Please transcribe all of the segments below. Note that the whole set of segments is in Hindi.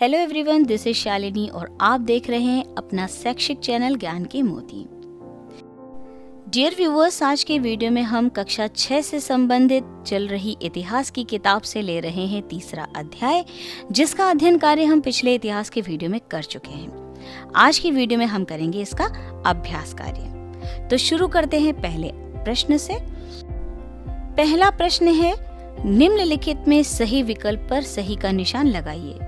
Hello everyone, this is Shalini और आप देख रहे हैं अपना शैक्षिक चैनल ज्ञान के मोती। डियर व्यूअर्स, आज के वीडियो में हम कक्षा 6 से संबंधित चल रही इतिहास की किताब से ले रहे हैं तीसरा अध्याय, जिसका अध्ययन कार्य हम पिछले इतिहास के वीडियो में कर चुके हैं। आज की वीडियो में हम करेंगे इसका अभ्यास कार्य। तो शुरू करते हैं पहले प्रश्न से। पहला प्रश्न है, निम्नलिखित में सही विकल्प पर सही का निशान लगाइए।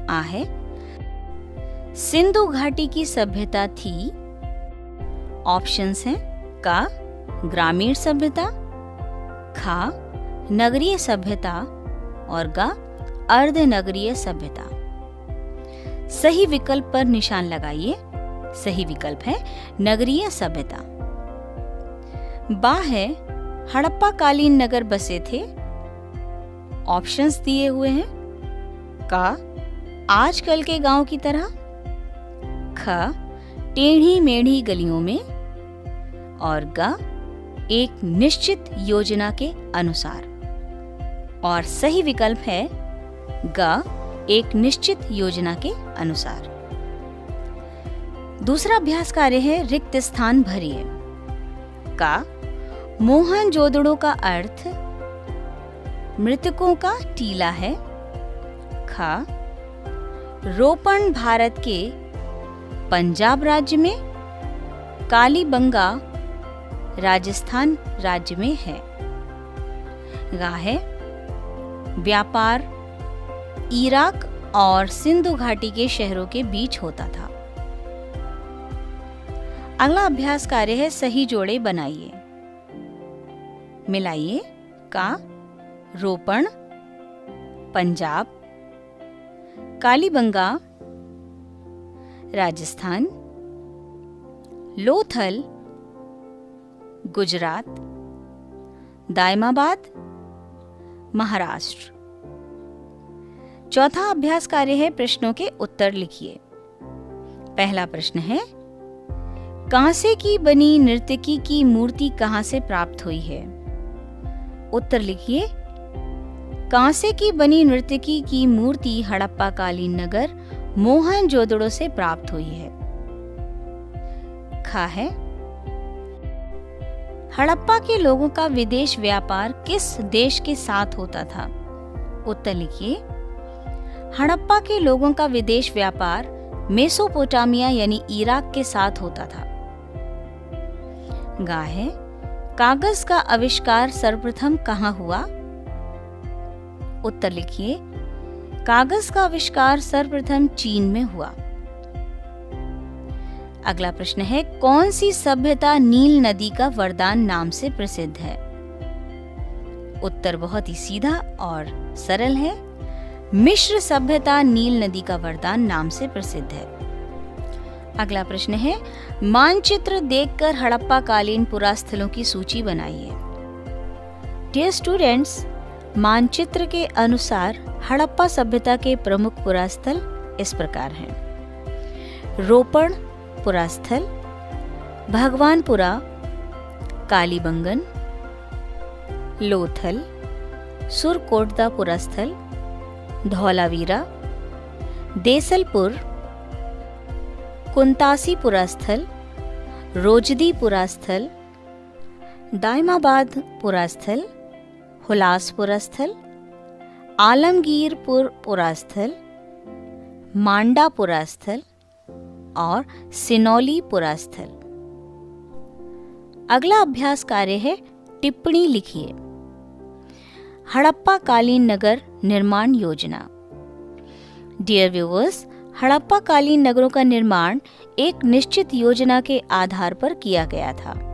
आ है, सिंधु घाटी की सभ्यता थी। ऑप्शंस हैं का ग्रामीण सभ्यता, खा नगरीय सभ्यता और गा अर्ध नगरीय सभ्यता। सही विकल्प पर निशान लगाइए। सही विकल्प है नगरीय सभ्यता। बा है, हड़प्पा कालीन नगर बसे थे। ऑप्शंस दिए हुए हैं का आजकल के गांव की तरह, ख टेढ़ी मेढ़ी गलियों में और ग एक निश्चित योजना के अनुसार। और सही विकल्प है ग एक निश्चित योजना के अनुसार। दूसरा अभ्यास कार्य है, रिक्त स्थान भरिए। का मोहनजोदड़ो का अर्थ मृतकों का टीला है। खा रोपण भारत के पंजाब राज्य में, कालीबंगा राजस्थान राज्य में है। गा है, व्यापार इराक और सिंधु घाटी के शहरों के बीच होता था। अगला अभ्यास कार्य है, सही जोड़े बनाइए। मिलाइए। का रोपण पंजाब, कालीबंगा राजस्थान, लोथल गुजरात, दायमाबाद महाराष्ट्र। चौथा अभ्यास कार्य है, प्रश्नों के उत्तर लिखिए। पहला प्रश्न है, कांसे की बनी नर्तकी की मूर्ति कहां से प्राप्त हुई है? उत्तर लिखिए। कांसे की बनी नर्तकी की मूर्ति हड़प्पा कालीन नगर मोहनजोदड़ो से प्राप्त हुई है। खा है, हड़प्पा के लोगों का विदेश व्यापार किस देश के साथ होता था? उत्तर लिखिए। हड़प्पा के लोगों का विदेश व्यापार मेसोपोटामिया यानी इराक के साथ होता था। गा है, कागज का आविष्कार सर्वप्रथम कहाँ हुआ? उत्तर लिखिए। कागज का आविष्कार सर्वप्रथम चीन में हुआ। अगला प्रश्न है, कौन सी सभ्यता नील नदी का वरदान नाम से प्रसिद्ध है? उत्तर बहुत ही सीधा और सरल है। मिस्र सभ्यता नील नदी का वरदान नाम से प्रसिद्ध है। अगला प्रश्न है, मानचित्र देखकर हड़प्पा कालीन पुरास्थलों की सूची बनाइए। डियर स्टूडेंट्स, मानचित्र के अनुसार हड़प्पा सभ्यता के प्रमुख पुरास्थल इस प्रकार हैं। रोपण पुरास्थल, भगवानपुरा, कालीबंगन, लोथल, सुरकोटदा पुरास्थल, धौलावीरा, देसलपुर, कुंतासी पुरास्थल, रोजदी पुरास्थल, दायमाबाद पुरास्थल, हुलास पुरास्थल, आलमगीरपुर पुरास्थल, मांडा पुरास्थल और सिनौली पुरास्थल। अगला अभ्यास कार्य है, टिप्पणी लिखिए। हड़प्पा कालीन नगर निर्माण योजना। डियर व्यूअर्स, हड़प्पा कालीन नगरों का निर्माण एक निश्चित योजना के आधार पर किया गया था।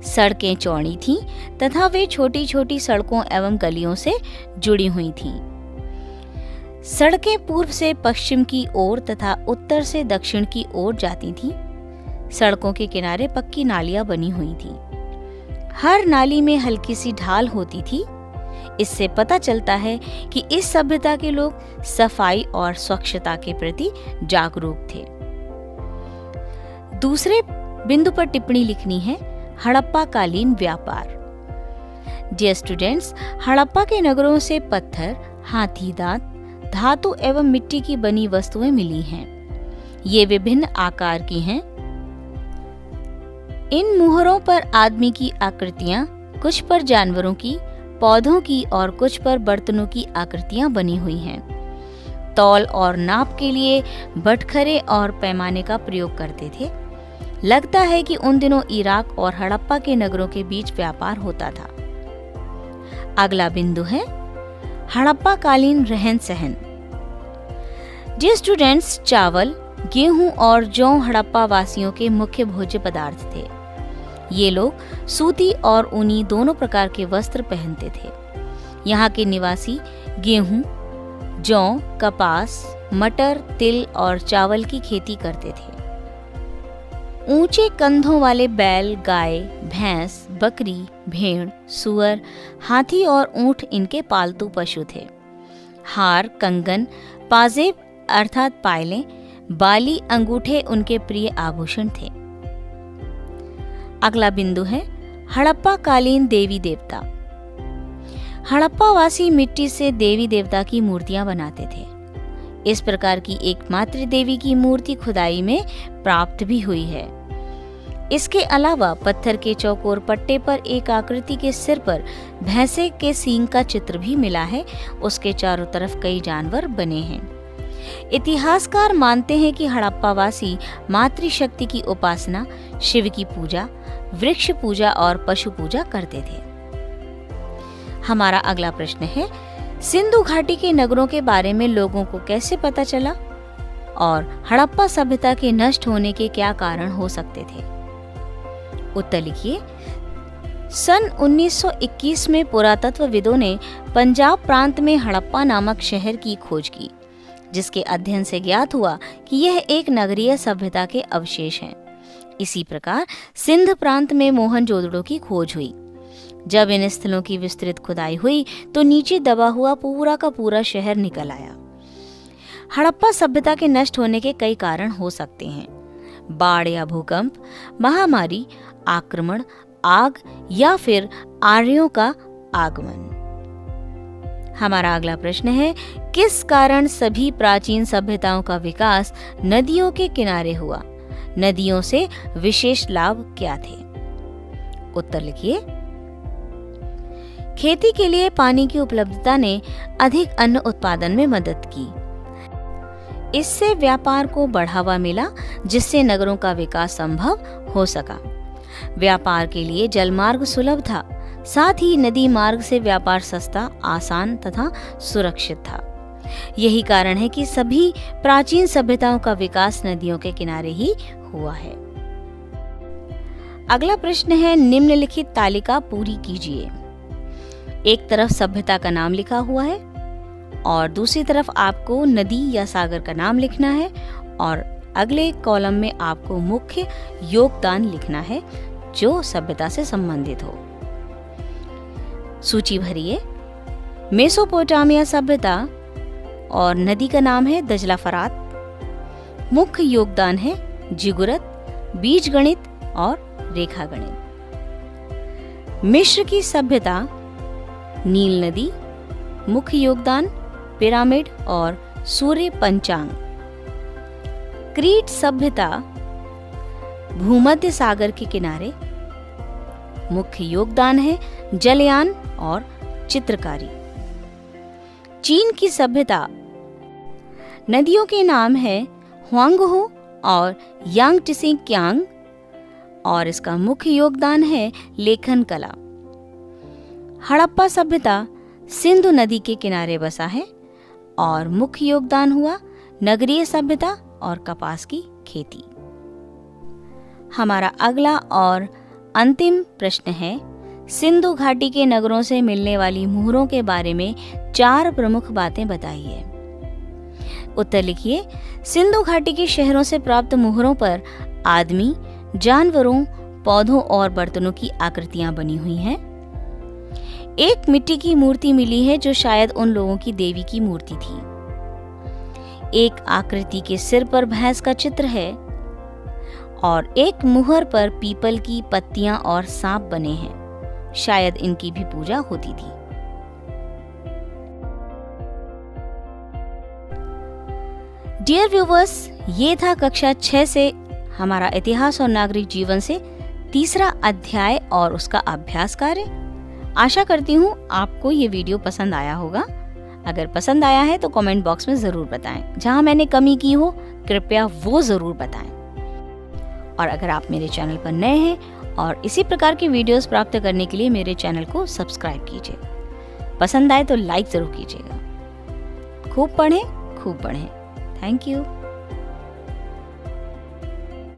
सड़कें चौड़ी थीं तथा वे छोटी छोटी सड़कों एवं गलियों से जुड़ी हुई थीं। सड़कें पूर्व से पश्चिम की ओर तथा उत्तर से दक्षिण की ओर जाती थीं। सड़कों के किनारे पक्की नालियां बनी हुई थीं। हर नाली में हल्की सी ढाल होती थी। इससे पता चलता है कि इस सभ्यता के लोग सफाई और स्वच्छता के प्रति जागरूक थे। दूसरे बिंदु पर टिप्पणी लिखनी है, हड़प्पा कालीन व्यापार। डियर स्टूडेंट्स, हड़प्पा के नगरों से पत्थर, हाथी दांत, धातु एवं मिट्टी की बनी वस्तुएं मिली हैं। ये विभिन्न आकार की हैं। इन मुहरों पर आदमी की आकृतियां, कुछ पर जानवरों की, पौधों की और कुछ पर बर्तनों की आकृतियां बनी हुई हैं। तौल और नाप के लिए बटखरे और पैमाने का प्रयोग करते थे। लगता है कि उन दिनों इराक और हड़प्पा के नगरों के बीच व्यापार होता था। अगला बिंदु है हड़प्पा कालीन रहन सहन। जी स्टूडेंट्स, चावल, गेहूं और जौ हड़प्पा वासियों के मुख्य भोज्य पदार्थ थे। ये लोग सूती और ऊनी दोनों प्रकार के वस्त्र पहनते थे। यहाँ के निवासी गेहूं, जौ, कपास, मटर, तिल और चावल की खेती करते थे। ऊंचे कंधों वाले बैल, गाय, भैंस, बकरी, भेड़, सुअर, हाथी और ऊंट इनके पालतू पशु थे। हार, कंगन, पाजेब अर्थात पायलें, बाली, अंगूठे उनके प्रिय आभूषण थे। अगला बिंदु है हड़प्पा कालीन देवी देवता। हड़प्पा वासी मिट्टी से देवी देवता की मूर्तियां बनाते थे। इस प्रकार की एकमात्र देवी की मूर्ति खुदाई में प्राप्त भी हुई है। इसके अलावा पत्थर के चौकोर पट्टे पर एक आकृति के सिर पर भैंसे के सींग का चित्र भी मिला है। उसके चारों तरफ कई जानवर बने हैं। इतिहासकार मानते हैं कि हड़प्पावासी मातृशक्ति की उपासना, शिव की पूजा, वृक्ष पूजा और पशु पूजा करते थे। हमारा अगला प्रश्न है सिंधु घाटी के नगरों के बारे में लोगों को कैसे पता चला और हड़प्पा सभ्यता के नष्ट होने के क्या कारण हो सकते थे? उत्तर लिखिए। सन 1921 में पुरातत्वविदों ने पंजाब प्रांत में हड़प्पा नामक शहर की खोज की, जिसके अध्ययन से ज्ञात हुआ कि यह एक नगरीय सभ्यता के अवशेष हैं। इसी प्रकार सिंध प्रांत में मोहनजोदड़ो की खोज हुई। जब इन स्थलों की विस्तृत खुदाई हुई तो नीचे दबा हुआ पूरा का पूरा शहर निकल आया। हड़प्पा सभ्यता के नष्ट होने के कई कारण हो सकते हैं। बाढ़ या भूकंप, महामारी, आक्रमण, आग या फिर आर्यों का आगमन। हमारा अगला प्रश्न है किस कारण सभी प्राचीन सभ्यताओं का विकास नदियों के किनारे हुआ? नदियों से विशेष लाभ क्या थे? उत्तर लिखिए। खेती के लिए पानी की उपलब्धता ने अधिक अन्न उत्पादन में मदद की। इससे व्यापार को बढ़ावा मिला, जिससे नगरों का विकास संभव हो सका। व्यापार के लिए जलमार्ग सुलभ था, साथ ही नदी मार्ग से व्यापार सस्ता, आसान तथा सुरक्षित था। यही कारण है कि सभी प्राचीन सभ्यताओं का विकास नदियों के किनारे ही हुआ है। अगला प्रश्न है निम्नलिखित तालिका पूरी कीजिए। एक तरफ सभ्यता का नाम लिखा हुआ है और दूसरी तरफ आपको नदी या सागर का नाम लिखना है और अगले कॉलम में आपको मुख्य योगदान लिखना है जो सभ्यता से संबंधित हो। सूची भरिए। मेसोपोटामिया सभ्यता और नदी का नाम है दजला फरात। मुख्य योगदान है जिगुरत, बीज गणित और रेखा गणित। मिस्र की सभ्यता नील नदी। मुख्य योगदान पिरामिड और सूर्य पंचांग। क्रीट सभ्यता भूमध्य सागर के किनारे। मुख्य योगदान है जलयान और चित्रकारी। चीन की सभ्यता नदियों के नाम है हुआंगहो और यांगत्से कियांग और इसका मुख्य योगदान है लेखन कला। हड़प्पा सभ्यता सिंधु नदी के किनारे बसा है और मुख्य योगदान हुआ नगरीय सभ्यता और कपास की खेती। हमारा अगला और अंतिम प्रश्न है सिंधु घाटी के नगरों से मिलने वाली मुहरों के बारे में 4 प्रमुख बातें बताइए। उत्तर लिखिए। सिंधु घाटी के शहरों से प्राप्त मुहरों पर आदमी, जानवरों, पौधों और बर्तनों की आकृतियां बनी हुई हैं। एक मिट्टी की मूर्ति मिली है जो शायद उन लोगों की देवी की मूर्ति थी। एक आकृति के सिर पर भैंस का चित्र है और एक मुहर पर पीपल की पत्तियां और सांप बने हैं। शायद इनकी भी पूजा होती थी। डियर व्यूवर्स, ये था कक्षा 6 से हमारा इतिहास और नागरिक जीवन से तीसरा अध्याय और उसका अभ्यास कार्य। आशा करती हूँ आपको ये वीडियो पसंद आया होगा। अगर पसंद आया है तो कमेंट बॉक्स में ज़रूर बताएं। जहाँ मैंने कमी की हो कृपया वो ज़रूर बताएं। और अगर आप मेरे चैनल पर नए हैं और इसी प्रकार की वीडियोस प्राप्त करने के लिए मेरे चैनल को सब्सक्राइब कीजिए। पसंद आए तो लाइक ज़रूर कीजिएगा। खूब पढ़ें, खूब पढ़ें। Thank you.